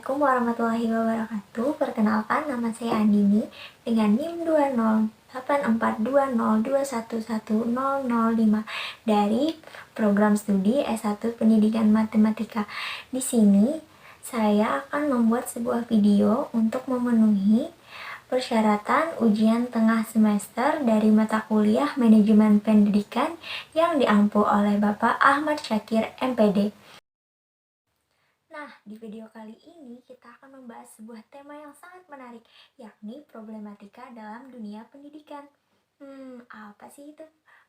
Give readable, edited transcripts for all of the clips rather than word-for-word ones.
Assalamualaikum warahmatullahi wabarakatuh. Perkenalkan, nama saya Andini dengan NIM 2084202111005 dari program studi S1 Pendidikan Matematika. Di sini saya akan membuat sebuah video untuk memenuhi persyaratan ujian tengah semester dari mata kuliah Manajemen Pendidikan yang diampu oleh Bapak Ahmad Syakir, MPD. Nah, di video kali ini kita akan membahas sebuah tema yang sangat menarik, yakni problematika dalam dunia pendidikan. Apa sih itu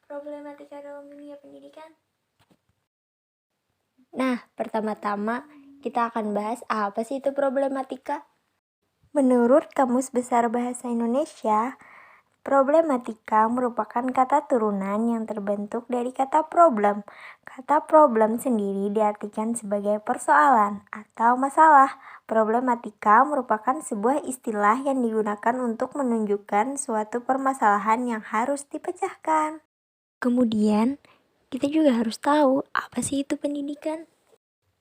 problematika dalam dunia pendidikan? Nah, pertama-tama kita akan bahas apa sih itu problematika. Menurut Kamus Besar Bahasa Indonesia, problematika merupakan kata turunan yang terbentuk dari kata problem. Kata problem sendiri diartikan sebagai persoalan atau masalah. Problematika merupakan sebuah istilah yang digunakan untuk menunjukkan suatu permasalahan yang harus dipecahkan. Kemudian, kita juga harus tahu apa sih itu pendidikan.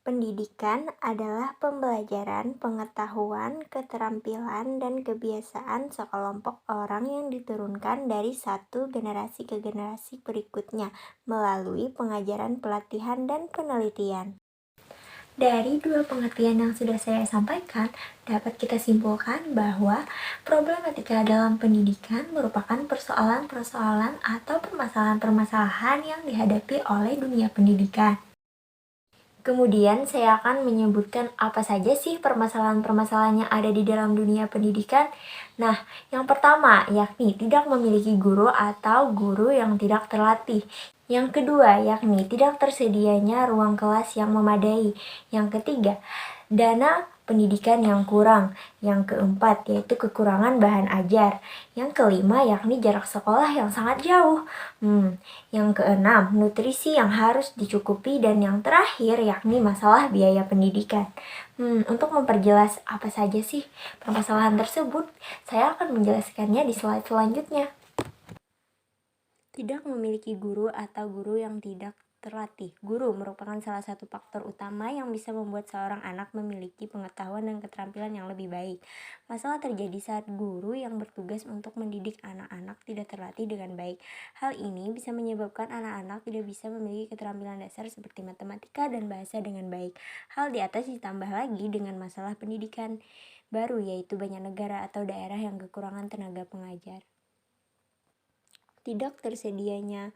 Pendidikan adalah pembelajaran, pengetahuan, keterampilan, dan kebiasaan sekelompok orang yang diturunkan dari satu generasi ke generasi berikutnya melalui pengajaran, pelatihan, dan penelitian. Dari dua pengertian yang sudah saya sampaikan, dapat kita simpulkan bahwa problematika dalam pendidikan merupakan persoalan-persoalan atau permasalahan-permasalahan yang dihadapi oleh dunia pendidikan. Kemudian saya akan menyebutkan apa saja sih permasalahan-permasalahan yang ada di dalam dunia pendidikan. Nah, yang pertama yakni tidak memiliki guru atau guru yang tidak terlatih. Yang kedua yakni tidak tersedianya ruang kelas yang memadai. Yang ketiga, dana pendidikan yang kurang. Yang keempat yaitu kekurangan bahan ajar. Yang kelima yakni jarak sekolah yang sangat jauh. Yang keenam, nutrisi yang harus dicukupi. Dan yang terakhir yakni masalah biaya pendidikan. Untuk memperjelas apa saja sih permasalahan tersebut, saya akan menjelaskannya di slide selanjutnya. Tidak memiliki guru atau guru yang tidak terlatih. Guru merupakan salah satu faktor utama yang bisa membuat seorang anak memiliki pengetahuan dan keterampilan yang lebih baik. Masalah terjadi saat guru yang bertugas untuk mendidik anak-anak tidak terlatih dengan baik. Hal ini bisa menyebabkan anak-anak tidak bisa memiliki keterampilan dasar seperti matematika dan bahasa dengan baik. Hal di atas ditambah lagi dengan masalah pendidikan baru, yaitu banyak negara atau daerah yang kekurangan tenaga pengajar. Tidak tersedianya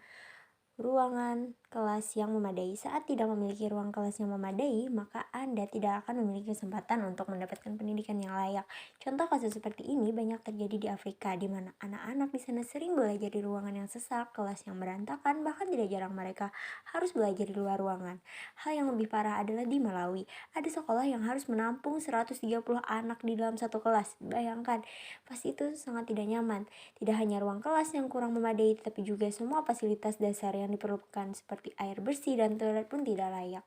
ruangan kelas yang memadai. Saat tidak memiliki ruang kelas yang memadai, maka Anda tidak akan memiliki kesempatan untuk mendapatkan pendidikan yang layak. Contoh kasus seperti ini banyak terjadi di Afrika, di mana anak-anak di sana sering belajar di ruangan yang sesak, kelas yang berantakan, bahkan tidak jarang mereka harus belajar di luar ruangan. Hal yang lebih parah adalah di Malawi. Ada sekolah yang harus menampung 130 anak di dalam satu kelas. Bayangkan, pasti itu sangat tidak nyaman. Tidak hanya ruang kelas yang kurang memadai, tetapi juga semua fasilitas dasar yang diperlukan seperti air bersih dan toilet pun tidak layak.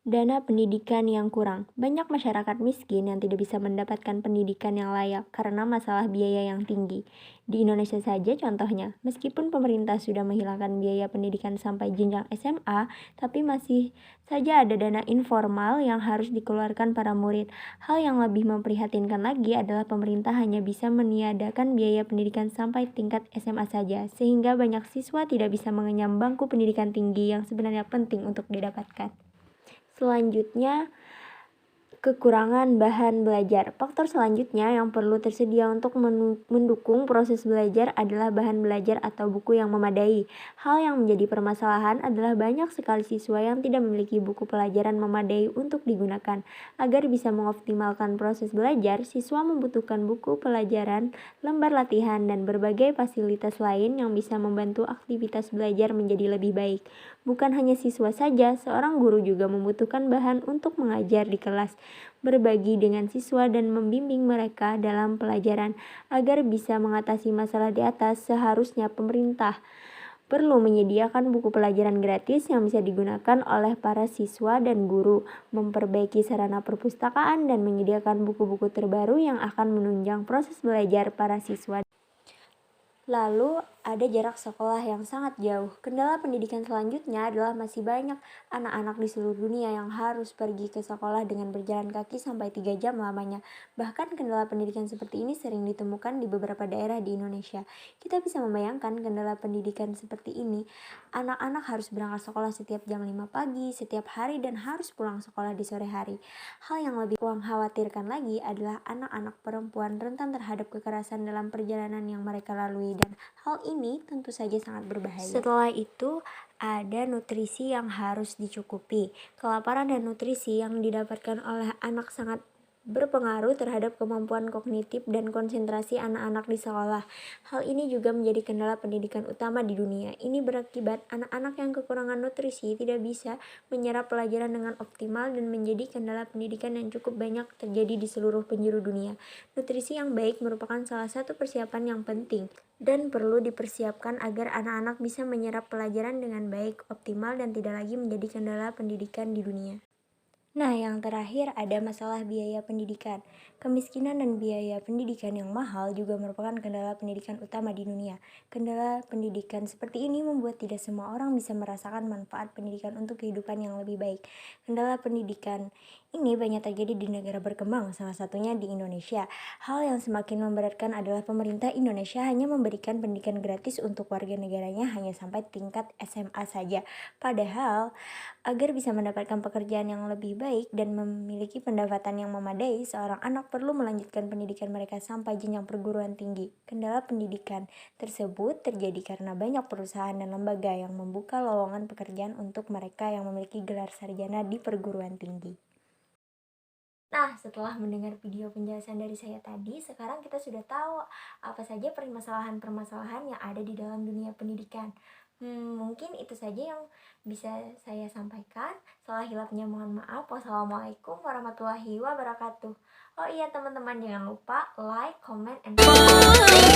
Dana pendidikan yang kurang. Banyak masyarakat miskin yang tidak bisa mendapatkan pendidikan yang layak karena masalah biaya yang tinggi. Di Indonesia saja contohnya, meskipun pemerintah sudah menghilangkan biaya pendidikan sampai jenjang SMA, tapi masih saja ada dana informal yang harus dikeluarkan para murid. Hal yang lebih memprihatinkan lagi adalah pemerintah hanya bisa meniadakan biaya pendidikan sampai tingkat SMA saja, sehingga banyak siswa tidak bisa mengenyam bangku pendidikan tinggi yang sebenarnya penting untuk didapatkan. Selanjutnya, kekurangan bahan belajar. Faktor selanjutnya yang perlu tersedia untuk mendukung proses belajar adalah bahan belajar atau buku yang memadai. Hal yang menjadi permasalahan adalah banyak sekali siswa yang tidak memiliki buku pelajaran memadai untuk digunakan. Agar bisa mengoptimalkan proses belajar, siswa membutuhkan buku pelajaran, lembar latihan, dan berbagai fasilitas lain yang bisa membantu aktivitas belajar menjadi lebih baik. Bukan hanya siswa saja, seorang guru juga membutuhkan bahan untuk mengajar di kelas, berbagi dengan siswa dan membimbing mereka dalam pelajaran. Agar bisa mengatasi masalah di atas, seharusnya pemerintah perlu menyediakan buku pelajaran gratis yang bisa digunakan oleh para siswa dan guru, memperbaiki sarana perpustakaan, dan menyediakan buku-buku terbaru yang akan menunjang proses belajar para siswa. Lalu, ada jarak sekolah yang sangat jauh. Kendala pendidikan selanjutnya adalah masih banyak anak-anak di seluruh dunia yang harus pergi ke sekolah dengan berjalan kaki sampai 3 jam lamanya. Bahkan kendala pendidikan seperti ini sering ditemukan di beberapa daerah di Indonesia. Kita bisa membayangkan kendala pendidikan seperti ini. Anak-anak harus berangkat sekolah setiap jam 5 pagi, setiap hari, dan harus pulang sekolah di sore hari. Hal yang lebih mengkhawatirkan lagi adalah anak-anak perempuan rentan terhadap kekerasan dalam perjalanan yang mereka lalui, dan hal ini tentu saja sangat berbahaya. Setelah itu, ada nutrisi yang harus dicukupi. Kelaparan dan nutrisi yang didapatkan oleh anak sangat berpengaruh terhadap kemampuan kognitif dan konsentrasi anak-anak di sekolah. Hal ini juga menjadi kendala pendidikan utama di dunia. Ini berakibat anak-anak yang kekurangan nutrisi tidak bisa menyerap pelajaran dengan optimal dan menjadi kendala pendidikan yang cukup banyak terjadi di seluruh penjuru dunia. Nutrisi yang baik merupakan salah satu persiapan yang penting dan perlu dipersiapkan agar anak-anak bisa menyerap pelajaran dengan baik, optimal, dan tidak lagi menjadi kendala pendidikan di dunia. Nah, yang terakhir ada masalah biaya pendidikan. Kemiskinan dan biaya pendidikan yang mahal juga merupakan kendala pendidikan utama di dunia. Kendala pendidikan seperti ini membuat tidak semua orang bisa merasakan manfaat pendidikan untuk kehidupan yang lebih baik. Kendala pendidikan ini banyak terjadi di negara berkembang, salah satunya di Indonesia. Hal yang semakin memberatkan adalah pemerintah Indonesia hanya memberikan pendidikan gratis untuk warga negaranya hanya sampai tingkat SMA saja. Padahal, agar bisa mendapatkan pekerjaan yang lebih baik dan memiliki pendapatan yang memadai, seorang anak perlu melanjutkan pendidikan mereka sampai jenjang perguruan tinggi. Kendala pendidikan tersebut terjadi karena banyak perusahaan dan lembaga yang membuka lowongan pekerjaan untuk mereka yang memiliki gelar sarjana di perguruan tinggi. Nah, setelah mendengar video penjelasan dari saya tadi, sekarang kita sudah tahu apa saja permasalahan-permasalahan yang ada di dalam dunia pendidikan. Mungkin itu saja yang bisa saya sampaikan. Salah hilapnya mohon maaf. Wassalamualaikum warahmatullahi wabarakatuh. Oh iya teman-teman, jangan lupa like, comment, and subscribe.